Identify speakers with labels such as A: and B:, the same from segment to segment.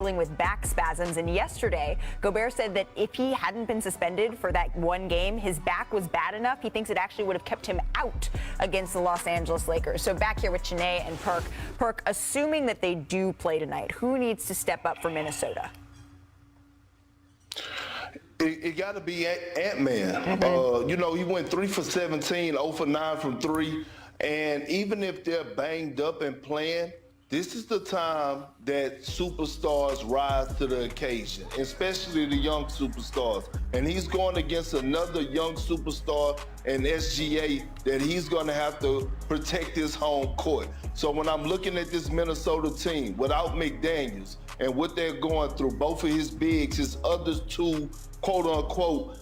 A: with back spasms, and yesterday Gobert said that if he hadn't been suspended for that one game, his back was bad enough. He thinks it actually would have kept him out against the Los Angeles Lakers. So back here with Chene and Perk, assuming that they do play tonight, who needs to step up for Minnesota?
B: It got to be Ant-Man. You know, he went 3 for 17, 0 for 9 from 3. And even if they're banged up and playing, this is the time that superstars rise to the occasion, especially the young superstars. And he's going against another young superstar in SGA that he's going to have to protect his home court. So when I'm looking at this Minnesota team, without McDaniels and what they're going through, both of his bigs, his other two, quote-unquote,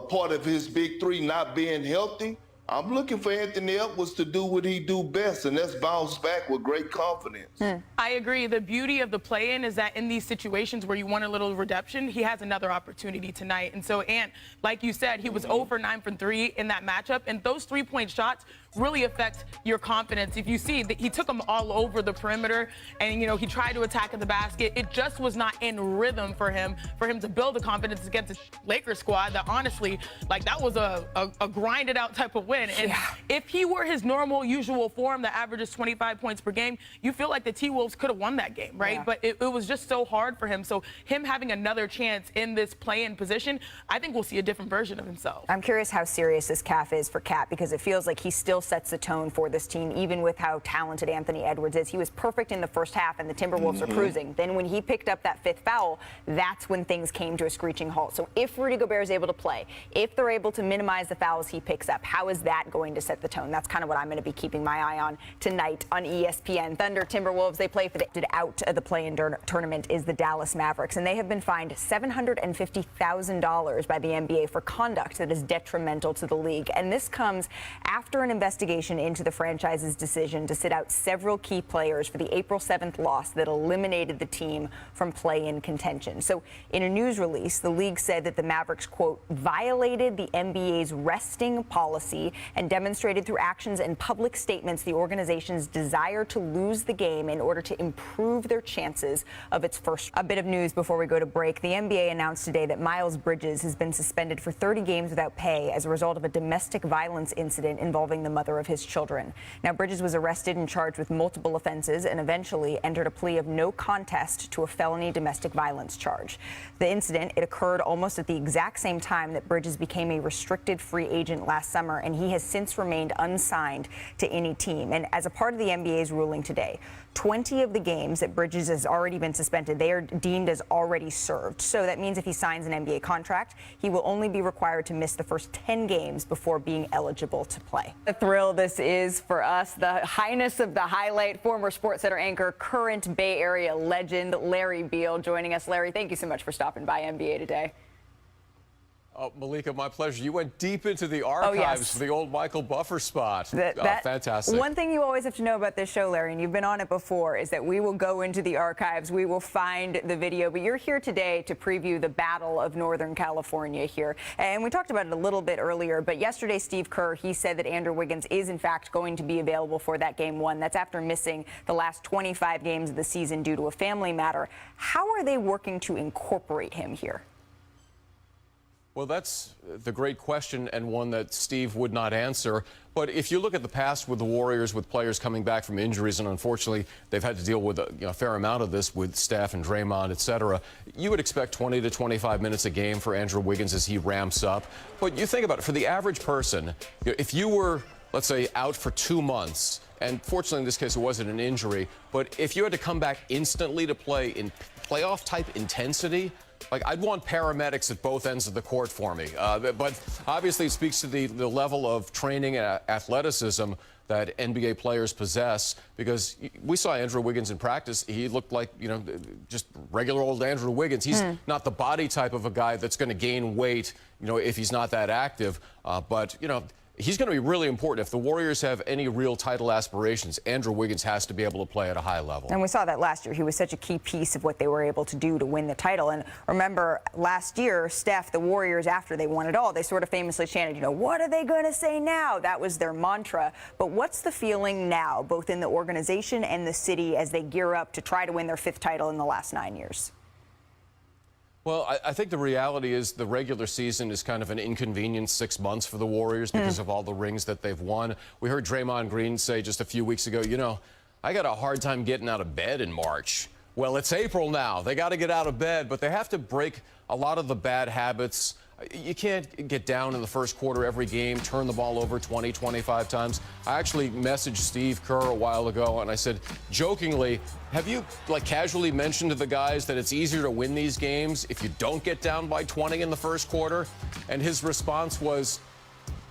B: part of his big three not being healthy, I'm looking for Anthony Edwards to do what he do best, and that's bounce back with great confidence.
C: I agree. The beauty of the play-in is that in these situations where you want a little redemption, he has another opportunity tonight. And so, Ant, like you said, he was 0 for 9 from 3 in that matchup, and those three-point shots really affect your confidence. If you see that he took them all over the perimeter, and you know he tried to attack at the basket, it just was not in rhythm for him to build the confidence against the Lakers squad. That honestly, like that was a grinded out type of win. And if he were his normal, usual form that averages 25 points per game, you feel like the T-Wolves could have won that game, right? Yeah. But it was just so hard for him. So him having another chance in this play-in position, I think we'll see a different version of himself.
A: I'm curious how serious this calf is for Cat, because it feels like he still sets the tone for this team, even with how talented Anthony Edwards is. He was perfect in the first half, and the Timberwolves are cruising. Then when he picked up that fifth foul, that's when things came to a screeching halt. So if Rudy Gobert is able to play, if they're able to minimize the fouls he picks up, how is that going to set the tone? That's kind of what I'm going to be keeping my eye on tonight on ESPN. Thunder, Timberwolves, they play for the out of the play-in tournament is the Dallas Mavericks, and they have been fined $750,000 by the NBA for conduct that is detrimental to the league. And this comes after an investigation into the franchise's decision to sit out several key players for the April 7th loss that eliminated the team from play-in contention. So in a news release, the league said that the Mavericks, quote, violated the NBA's resting policy and demonstrated through actions and public statements the organization's desire to lose the game in order to improve their chances of its first. A bit of news before we go to break. The NBA announced today that Miles Bridges has been suspended for 30 games without pay as a result of a domestic violence incident involving the mother of his children. Now, Bridges was arrested and charged with multiple offenses and eventually entered a plea of no contest to a felony domestic violence charge. The incident, it occurred almost at the exact same time that Bridges became a restricted free agent last summer, and he has since remained unsigned to any team. And as a part of the NBA's ruling today, 20 of the games that Bridges has already been suspended, they are deemed as already served. So that means if he signs an NBA contract, he will only be required to miss the first 10 games before being eligible to play. The thrill this is for us, the highness of the highlight, former SportsCenter anchor, current Bay Area legend, Larry Beal, joining us. Larry, thank you so much for stopping by NBA Today.
D: Oh, Malika, my pleasure. You went deep into the archives for the old Michael Buffer spot. Fantastic.
A: One thing you always have to know about this show, Larry, and you've been on it before, is that we will go into the archives. We will find the video. But you're here today to preview the Battle of Northern California here. And we talked about it a little bit earlier. But yesterday, Steve Kerr, he said that Andrew Wiggins is, in fact, going to be available for that game one. That's after missing the last 25 games of the season due to a family matter. How are they working to incorporate him here?
D: Well, that's the great question, and one that Steve would not answer. But if you look at the past with the Warriors, with players coming back from injuries, and unfortunately they've had to deal with a fair amount of this with Steph and Draymond, et cetera, you would expect 20 to 25 minutes a game for Andrew Wiggins as he ramps up. But you think about it, for the average person, if you were, let's say, out for 2 months, and fortunately in this case it wasn't an injury, but if you had to come back instantly to play in playoff-type intensity, like, I'd want paramedics at both ends of the court for me. But obviously it speaks to the level of training and athleticism that NBA players possess, because we saw Andrew Wiggins in practice. He looked like, just regular old Andrew Wiggins. He's not the body type of a guy that's going to gain weight, if he's not that active. But, he's going to be really important. If the Warriors have any real title aspirations, Andrew Wiggins has to be able to play at a high level.
A: And we saw that last year. He was such a key piece of what they were able to do to win the title. And remember, last year, Steph, the Warriors, after they won it all, they sort of famously chanted, what are they going to say now? That was their mantra. But what's the feeling now, both in the organization and the city, as they gear up to try to win their 5th title in the last 9 years?
D: Well, I think the reality is the regular season is kind of an inconvenient 6 months for the Warriors because of all the rings that they've won. We heard Draymond Green say just a few weeks ago, I got a hard time getting out of bed in March. Well, it's April now. They got to get out of bed, but they have to break a lot of the bad habits. You can't get down in the first quarter every game, turn the ball over 20, 25 times. I actually messaged Steve Kerr a while ago, and I said, jokingly, have you casually mentioned to the guys that it's easier to win these games if you don't get down by 20 in the first quarter? And his response was,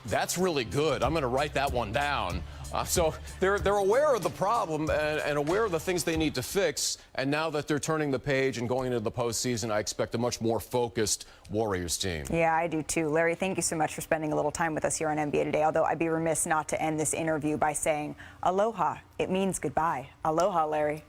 D: that's really good. I'm going to write that one down. So they're aware of the problem and aware of the things they need to fix. And now that they're turning the page and going into the postseason, I expect a much more focused Warriors team.
A: Yeah, I do too. Larry, thank you so much for spending a little time with us here on NBA Today. Although I'd be remiss not to end this interview by saying aloha. It means goodbye. Aloha, Larry.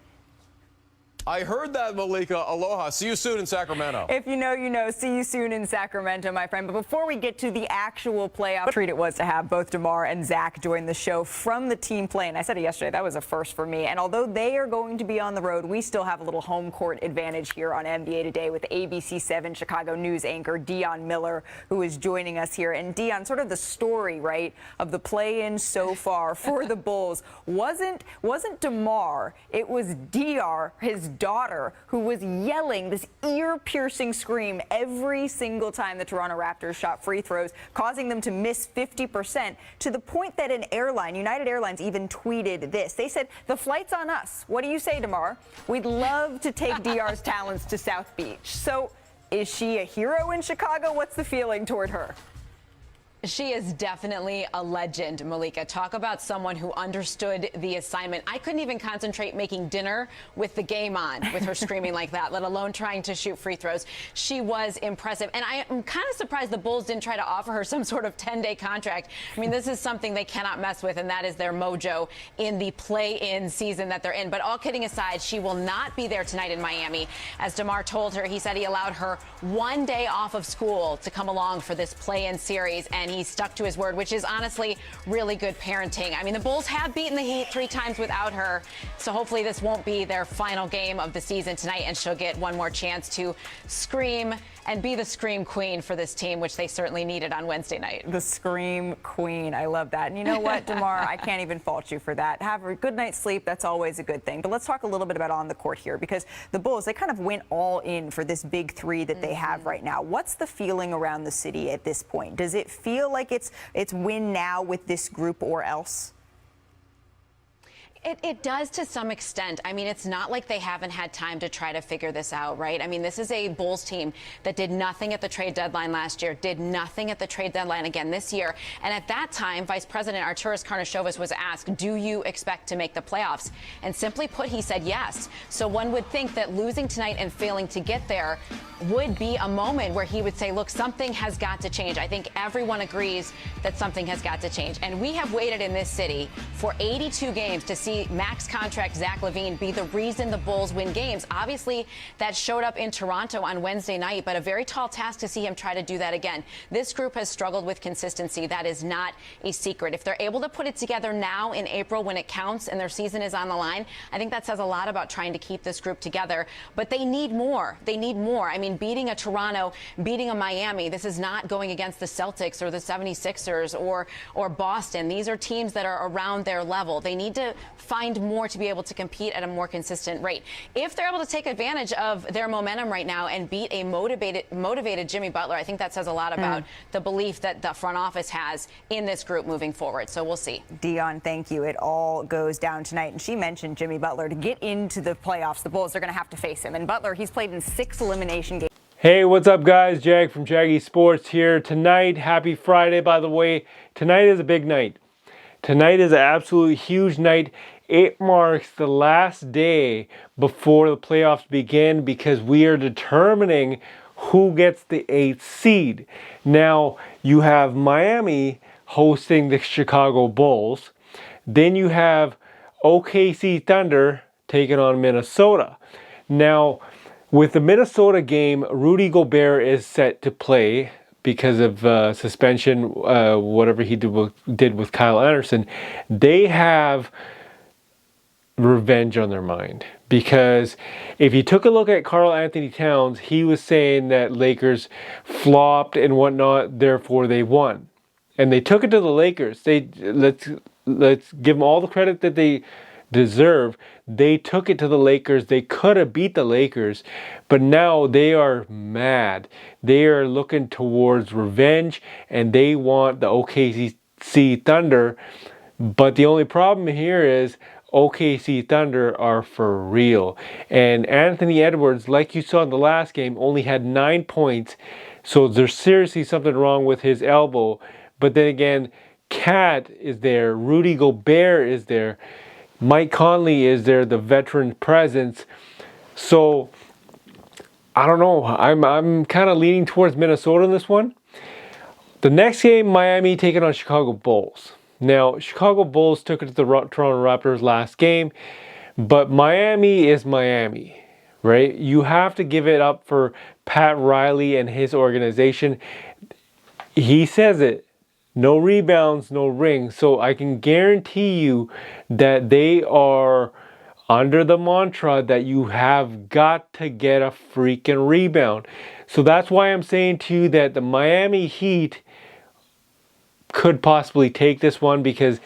D: I heard that, Malika. Aloha. See you soon in Sacramento.
A: If you know, you know. See you soon in Sacramento, my friend. But before we get to the actual playoff, treat it was to have both DeMar and Zach join the show from the team plane. I said it yesterday. That was a first for me. And although they are going to be on the road, we still have a little home court advantage here on NBA Today with ABC 7 Chicago News anchor Dion Miller, who is joining us here. And Dion, sort of the story, right, of the play-in so far for the Bulls wasn't DeMar. It was DR, his daughter, who was yelling this ear-piercing scream every single time the Toronto Raptors shot free throws, causing them to miss 50%, to the point that an airline, United Airlines, even tweeted this. They said, the flight's on us. What do you say, DeMar? We'd love to take DR's talents to South Beach. So is she a hero in Chicago? What's the feeling toward her?
E: She is definitely a legend, Malika. Talk about someone who understood the assignment. I couldn't even concentrate making dinner with the game on, with her screaming like that, let alone trying to shoot free throws. She was impressive. And I am kind of surprised the Bulls didn't try to offer her some sort of 10-day contract. I mean, this is something they cannot mess with, and that is their mojo in the play-in season that they're in. But all kidding aside, she will not be there tonight in Miami. As DeMar told her, he said he allowed her 1 day off of school to come along for this play-in series, and he stuck to his word, which is honestly really good parenting. I mean, the Bulls have beaten the Heat 3 times without her, so hopefully this won't be their final game of the season tonight, and she'll get one more chance to scream and be the scream queen for this team, which they certainly needed on Wednesday night.
A: The scream queen. I love that. And you know what, DeMar, I can't even fault you for that. Have a good night's sleep. That's always a good thing. But let's talk a little bit about on the court here, because the Bulls, they kind of went all in for this big 3 that they have right now. What's the feeling around the city at this point? Does it feel like it's win now with this group or else?
E: It does to some extent. I mean, it's not like they haven't had time to try to figure this out, right? I mean, this is a Bulls team that did nothing at the trade deadline last year, did nothing at the trade deadline again this year. And at that time, Vice President Arturas Karnisovas was asked, do you expect to make the playoffs? And simply put, he said yes. So one would think that losing tonight and failing to get there would be a moment where he would say, look, something has got to change. I think everyone agrees that something has got to change. And we have waited in this city for 82 games to see max contract Zach LaVine be the reason the Bulls win games. Obviously, that showed up in Toronto on Wednesday night, but a very tall task to see him try to do that again. This group has struggled with consistency. That is not a secret. If they're able to put it together now in April when it counts and their season is on the line, I think that says a lot about trying to keep this group together. But they need more. They need more. I mean, beating a Toronto, beating a Miami, this is not going against the Celtics or the 76ers or Boston. These are teams that are around their level. They need to find more to be able to compete at a more consistent rate. If they're able to take advantage of their momentum right now and beat a motivated Jimmy Butler, I think that says a lot about the belief that the front office has in this group moving forward. So we'll see.
A: Dion, thank you. It all goes down tonight. And she mentioned Jimmy Butler. To get into the playoffs, the Bulls are going to have to face him. And Butler, he's played in 6 elimination games.
F: Hey, what's up, guys? Jag from Jaggy Sports here. Tonight, happy Friday, by the way. Tonight is a big night. Tonight is an absolutely huge night. It marks the last day before the playoffs begin because we are determining who gets the 8th seed. Now, you have Miami hosting the Chicago Bulls. Then you have OKC Thunder taking on Minnesota. Now, with the Minnesota game, Rudy Gobert is set to play because of suspension, whatever he did with Kyle Anderson. They have revenge on their mind, because if you took a look at Karl Anthony Towns, he was saying that Lakers flopped and whatnot, therefore they won, and they took it to the Lakers. Let's give them all the credit that they deserve. They took it to the Lakers. They could have beat the Lakers, but now they are mad. They are looking towards revenge, and they want the OKC Thunder. But the only problem here is OKC Thunder are for real. And Anthony Edwards, like you saw in the last game, only had 9 points. So there's seriously something wrong with his elbow. But then again, Cat is there. Rudy Gobert is there. Mike Conley is there, the veteran presence. So I don't know. I'm kind of leaning towards Minnesota in this one. The next game, Miami taking on Chicago Bulls. Now, Chicago Bulls took it to the Toronto Raptors last game, but Miami is Miami, right? You have to give it up for Pat Riley and his organization. He says it, no rebounds, no rings. So I can guarantee you that they are under the mantra that you have got to get a freaking rebound. So that's why I'm saying to you that the Miami Heat could possibly take this one, because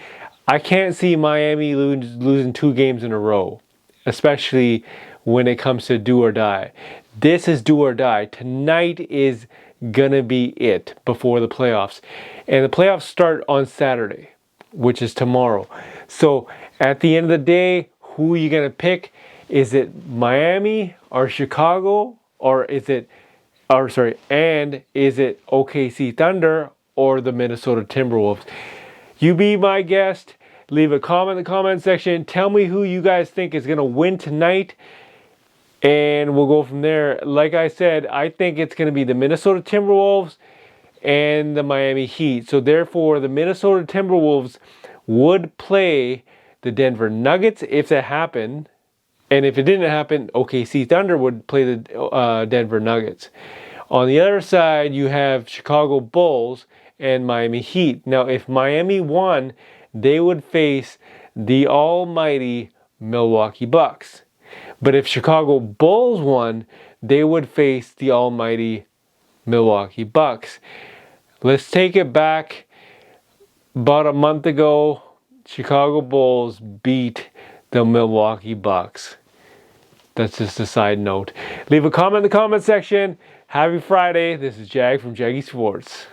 F: I can't see Miami losing 2 games in a row, especially when it comes to do or die. This is do or die. Tonight is gonna be it before the playoffs. And the playoffs start on Saturday, which is tomorrow. So at the end of the day, who are you gonna pick? Is it Miami or Chicago, or is it OKC Thunder or the Minnesota Timberwolves? You be my guest. Leave a comment in the comment section. Tell me who you guys think is going to win tonight, and we'll go from there. Like I said, I think it's going to be the Minnesota Timberwolves and the Miami Heat. So therefore, the Minnesota Timberwolves would play the Denver Nuggets if that happened. And if it didn't happen, OKC Thunder would play the Denver Nuggets. On the other side, you have Chicago Bulls and Miami Heat. Now, if Miami won, they would face the almighty Milwaukee Bucks. But if Chicago Bulls won, they would face the almighty Milwaukee Bucks. Let's take it back. About a month ago, Chicago Bulls beat the Milwaukee Bucks. That's just a side note. Leave a comment in the comment section. Happy Friday. This is Jag from Jaggy Sports.